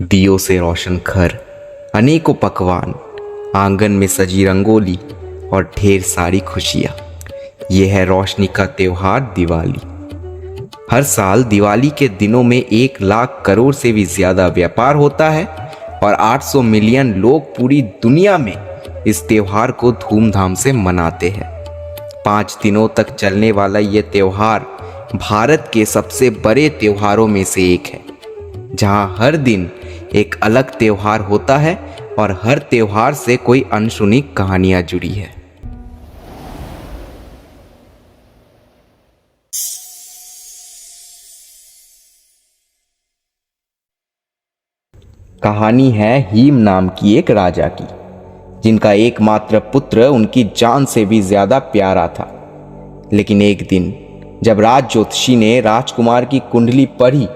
दियों से रोशन घर, अनेकों पकवान, आंगन में सजी रंगोली और ढेर सारी खुशियाँ। ये है रोशनी का त्योहार दिवाली। हर साल दिवाली के दिनों में 1 लाख करोड़ से भी ज़्यादा व्यापार होता है और 800 मिलियन लोग पूरी दुनिया में इस त्योहार को धूमधाम से मनाते हैं। 5 दिनों तक चलने वाला ये त्योहार भारत के सबसे बड़े त्योहारों में से एक है, जहाँ हर दिन एक अलग त्योहार होता है और हर त्योहार से कोई अनसुनी कहानियां जुड़ी है। कहानी है हीम नाम की एक राजा की, जिनका एकमात्र पुत्र उनकी जान से भी ज्यादा प्यारा था। लेकिन एक दिन जब राज ज्योतिषी ने राजकुमार की कुंडली पढ़ी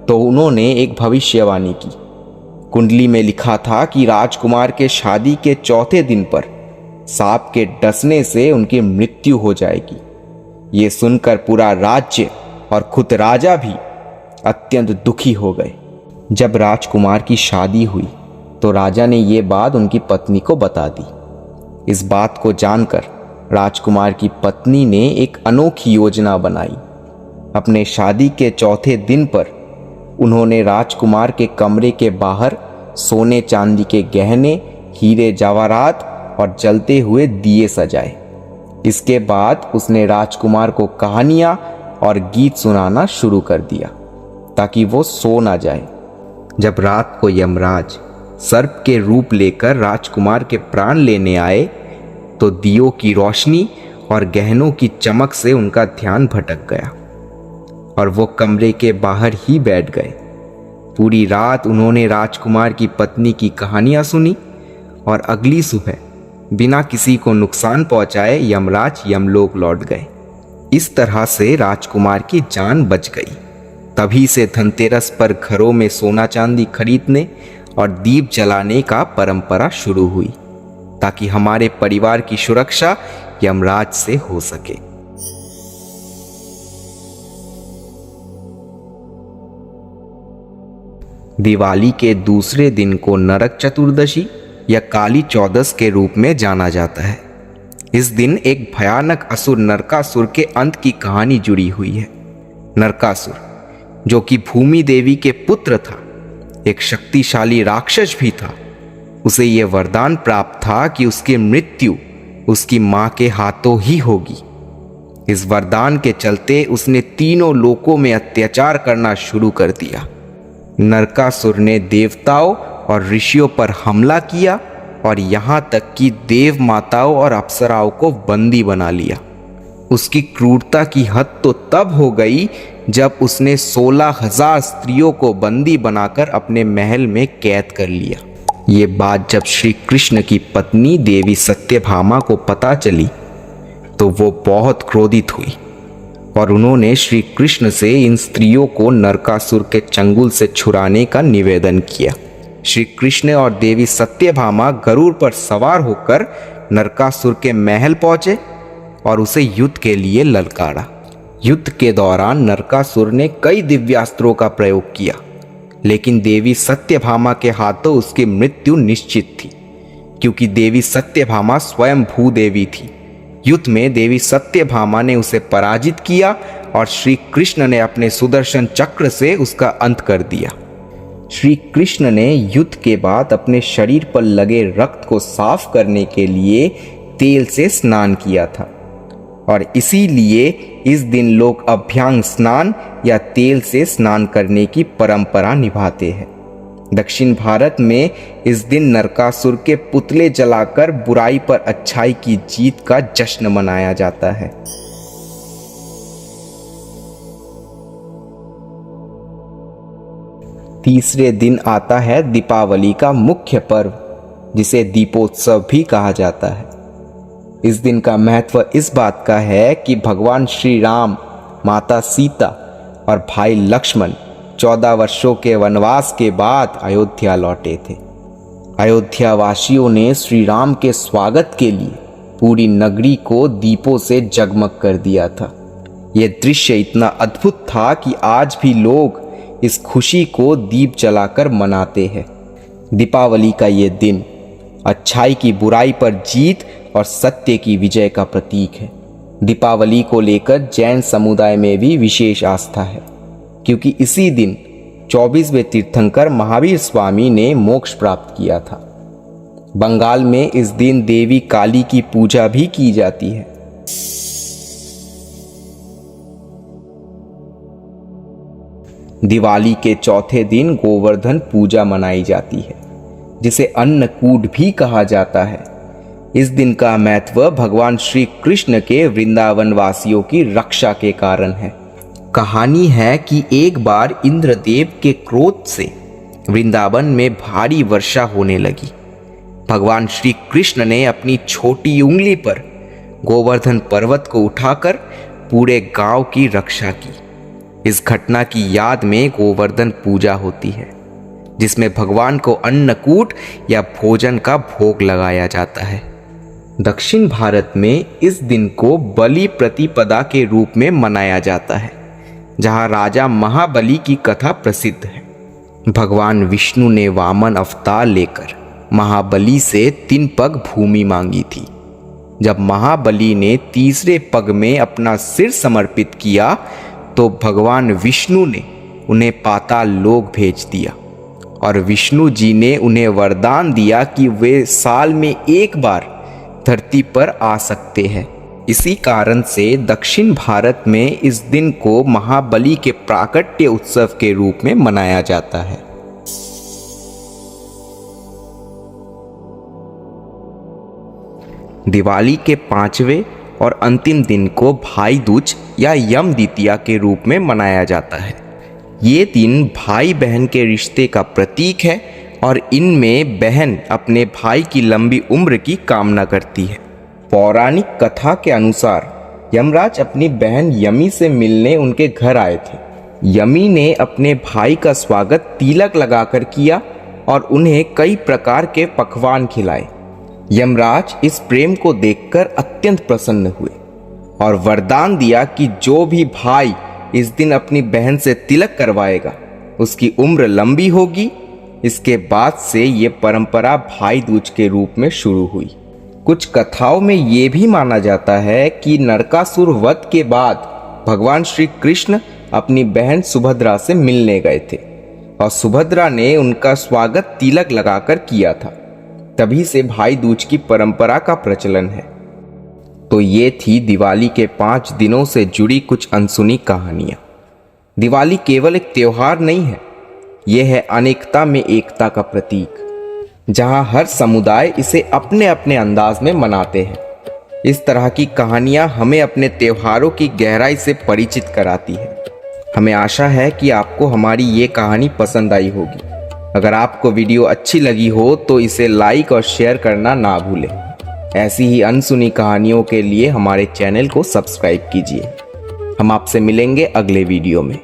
तो उन्होंने एक भविष्यवाणी की। कुंडली में लिखा था कि राजकुमार के शादी के चौथे दिन पर सांप के डसने से उनकी मृत्यु हो जाएगी। ये सुनकर पूरा राज्य और खुद राजा भी अत्यंत दुखी हो गए। जब राजकुमार की शादी हुई तो राजा ने ये बात उनकी पत्नी को बता दी। इस बात को जानकर राजकुमार की पत्नी ने एक अनोखी योजना बनाई। अपने शादी के चौथे दिन पर उन्होंने राजकुमार के कमरे के बाहर सोने चांदी के गहने, हीरे जवाहरात और जलते हुए दिए सजाए। इसके बाद उसने राजकुमार को कहानियां और गीत सुनाना शुरू कर दिया ताकि वो सो ना जाए। जब रात को यमराज सर्प के रूप लेकर राजकुमार के प्राण लेने आए तो दियों की रोशनी और गहनों की चमक से उनका ध्यान भटक गया और वो कमरे के बाहर ही बैठ गए। पूरी रात उन्होंने राजकुमार की पत्नी की कहानियां सुनी और अगली सुबह बिना किसी को नुकसान पहुंचाए यमराज यमलोक लौट गए। इस तरह से राजकुमार की जान बच गई। तभी से धनतेरस पर घरों में सोना चांदी खरीदने और दीप जलाने का परंपरा शुरू हुई, ताकि हमारे परिवार की सुरक्षा यमराज से हो सके। दिवाली के दूसरे दिन को नरक चतुर्दशी या काली चौदस के रूप में जाना जाता है। इस दिन एक भयानक असुर नरकासुर के अंत की कहानी जुड़ी हुई है। नरकासुर, जो कि भूमि देवी के पुत्र था, एक शक्तिशाली राक्षस भी था। उसे यह वरदान प्राप्त था कि उसकी मृत्यु उसकी मां के हाथों ही होगी। इस वरदान के चलते उसने तीनों लोकों में अत्याचार करना शुरू कर दिया। नरकासुर ने देवताओं और ऋषियों पर हमला किया और यहाँ तक कि देव माताओं और अप्सराओं को बंदी बना लिया। उसकी क्रूरता की हद तो तब हो गई जब उसने 16,000 स्त्रियों को बंदी बनाकर अपने महल में कैद कर लिया। ये बात जब श्री कृष्ण की पत्नी देवी सत्यभामा को पता चली तो वो बहुत क्रोधित हुई और उन्होंने श्री कृष्ण से इन स्त्रियों को नरकासुर के चंगुल से छुड़ाने का निवेदन किया। श्री कृष्ण और देवी सत्यभामा गरुड़ पर सवार होकर नरकासुर के महल पहुंचे और उसे युद्ध के लिए ललकारा। युद्ध के दौरान नरकासुर ने कई दिव्यास्त्रों का प्रयोग किया, लेकिन देवी सत्यभामा के हाथों उसकी मृत्यु निश्चित थी, क्योंकि देवी सत्यभामा स्वयं भूदेवी थी। युद्ध में देवी सत्यभामा ने उसे पराजित किया और श्री कृष्ण ने अपने सुदर्शन चक्र से उसका अंत कर दिया। श्री कृष्ण ने युद्ध के बाद अपने शरीर पर लगे रक्त को साफ करने के लिए तेल से स्नान किया था और इसीलिए इस दिन लोग अभ्यंग स्नान या तेल से स्नान करने की परंपरा निभाते हैं। दक्षिण भारत में इस दिन नरकासुर के पुतले जलाकर बुराई पर अच्छाई की जीत का जश्न मनाया जाता है। तीसरे दिन आता है दीपावली का मुख्य पर्व, जिसे दीपोत्सव भी कहा जाता है। इस दिन का महत्व इस बात का है कि भगवान श्री राम, माता सीता और भाई लक्ष्मण 14 वर्षों के वनवास के बाद अयोध्या लौटे थे। अयोध्या वासियों ने श्री राम के स्वागत के लिए पूरी नगरी को दीपों से जगमग कर दिया था। यह दृश्य इतना अद्भुत था कि आज भी लोग इस खुशी को दीप जलाकर मनाते हैं। दीपावली का ये दिन अच्छाई की बुराई पर जीत और सत्य की विजय का प्रतीक है। दीपावली को लेकर जैन समुदाय में भी विशेष आस्था है, क्योंकि इसी दिन 24वें तीर्थंकर महावीर स्वामी ने मोक्ष प्राप्त किया था। बंगाल में इस दिन देवी काली की पूजा भी की जाती है। दिवाली के चौथे दिन गोवर्धन पूजा मनाई जाती है, जिसे अन्नकूट भी कहा जाता है। इस दिन का महत्व भगवान श्री कृष्ण के वृंदावन वासियों की रक्षा के कारण है। कहानी है कि एक बार इंद्रदेव के क्रोध से वृंदावन में भारी वर्षा होने लगी। भगवान श्री कृष्ण ने अपनी छोटी उंगली पर गोवर्धन पर्वत को उठाकर पूरे गांव की रक्षा की। इस घटना की याद में गोवर्धन पूजा होती है, जिसमें भगवान को अन्नकूट या भोजन का भोग लगाया जाता है। दक्षिण भारत में इस दिन को बलि प्रतिपदा के रूप में मनाया जाता है, जहां राजा महाबली की कथा प्रसिद्ध है। भगवान विष्णु ने वामन अवतार लेकर महाबली से 3 पग भूमि मांगी थी। जब महाबली ने तीसरे पग में अपना सिर समर्पित किया तो भगवान विष्णु ने उन्हें पाताल लोक भेज दिया और विष्णु जी ने उन्हें वरदान दिया कि वे साल में एक बार धरती पर आ सकते हैं। इसी कारण से दक्षिण भारत में इस दिन को महाबली के प्राकट्य उत्सव के रूप में मनाया जाता है। दिवाली के 5वें और अंतिम दिन को भाई दूज या यम द्वितीया के रूप में मनाया जाता है। ये दिन भाई बहन के रिश्ते का प्रतीक है और इनमें बहन अपने भाई की लंबी उम्र की कामना करती है। पौराणिक कथा के अनुसार यमराज अपनी बहन यमी से मिलने उनके घर आए थे। यमी ने अपने भाई का स्वागत तिलक लगाकर किया और उन्हें कई प्रकार के पकवान खिलाए। यमराज इस प्रेम को देखकर अत्यंत प्रसन्न हुए और वरदान दिया कि जो भी भाई इस दिन अपनी बहन से तिलक करवाएगा उसकी उम्र लंबी होगी। इसके बाद से ये परंपरा भाई दूज के रूप में शुरू हुई। कुछ कथाओं में ये भी माना जाता है कि नरकासुर वध के बाद भगवान श्री कृष्ण अपनी बहन सुभद्रा से मिलने गए थे और सुभद्रा ने उनका स्वागत तिलक लगाकर किया था। तभी से भाई दूज की परंपरा का प्रचलन है। तो ये थी दिवाली के 5 दिनों से जुड़ी कुछ अनसुनी कहानियां। दिवाली केवल एक त्योहार नहीं है, यह है अनेकता में एकता का प्रतीक, जहां हर समुदाय इसे अपने अपने अंदाज में मनाते हैं। इस तरह की कहानियां हमें अपने त्योहारों की गहराई से परिचित कराती है। हमें आशा है कि आपको हमारी ये कहानी पसंद आई होगी। अगर आपको वीडियो अच्छी लगी हो तो इसे लाइक और शेयर करना ना भूलें। ऐसी ही अनसुनी कहानियों के लिए हमारे चैनल को सब्सक्राइब कीजिए। हम आपसे मिलेंगे अगले वीडियो में।